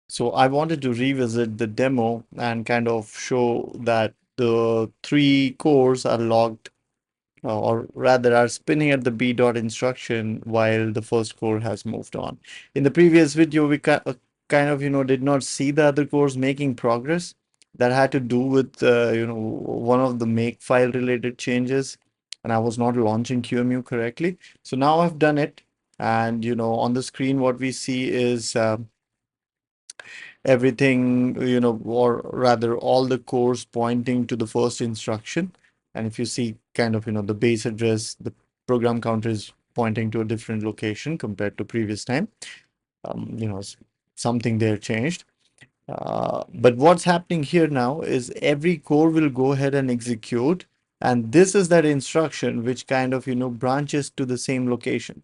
So I wanted to revisit the demo and kind of show that the three cores are logged, or rather are spinning at the B dot instruction while the first core has moved on. In the previous video, we kind of, did not see the other cores making progress. That had to do with, one of the make file related changes, and I was not launching QEMU correctly. So now I've done it. And, on the screen, what we see is everything, or rather all the cores pointing to the first instruction. And if you see kind of, the base address, the program counter is pointing to a different location compared to previous time. Something there changed. But what's happening here now is every core will go ahead and execute. And this is that instruction which kind of, branches to the same location,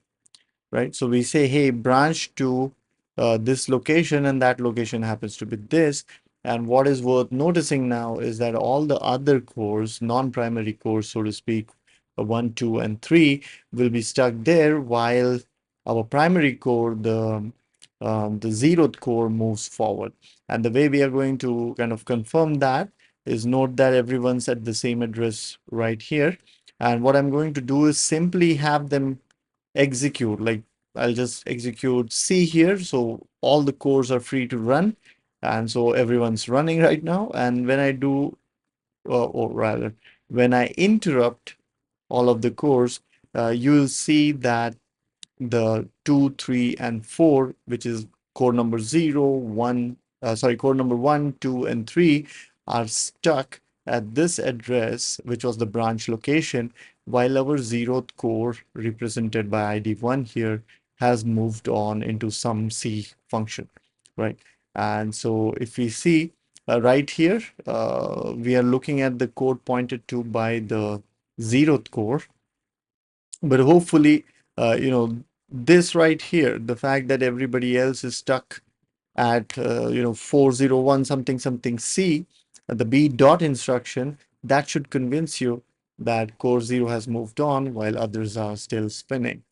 right? So we say, hey, branch to this location, and that location happens to be this. And what is worth noticing now is that all the other cores, non-primary cores, so to speak, 1, 2, and 3, will be stuck there, while our primary core, the zeroth core, moves forward. And the way we are going to kind of confirm that is note that everyone's at the same address right here. And what I'm going to do is simply have them execute, like I'll just execute C here. So all the cores are free to run. And so everyone's running right now. And when I do, or rather, when I interrupt all of the cores, you'll see that the 2, 3, and 4, which is core number 0, 1, core number 1, 2, and 3, are stuck at this address, which was the branch location, while our 0th core, represented by ID 1 here, has moved on into some C function, right? And so if we see right here, we are looking at the code pointed to by the 0th core, but hopefully, this right here, the fact that everybody else is stuck at, 401 something something C, the B dot instruction, that should convince you that core 0 has moved on while others are still spinning.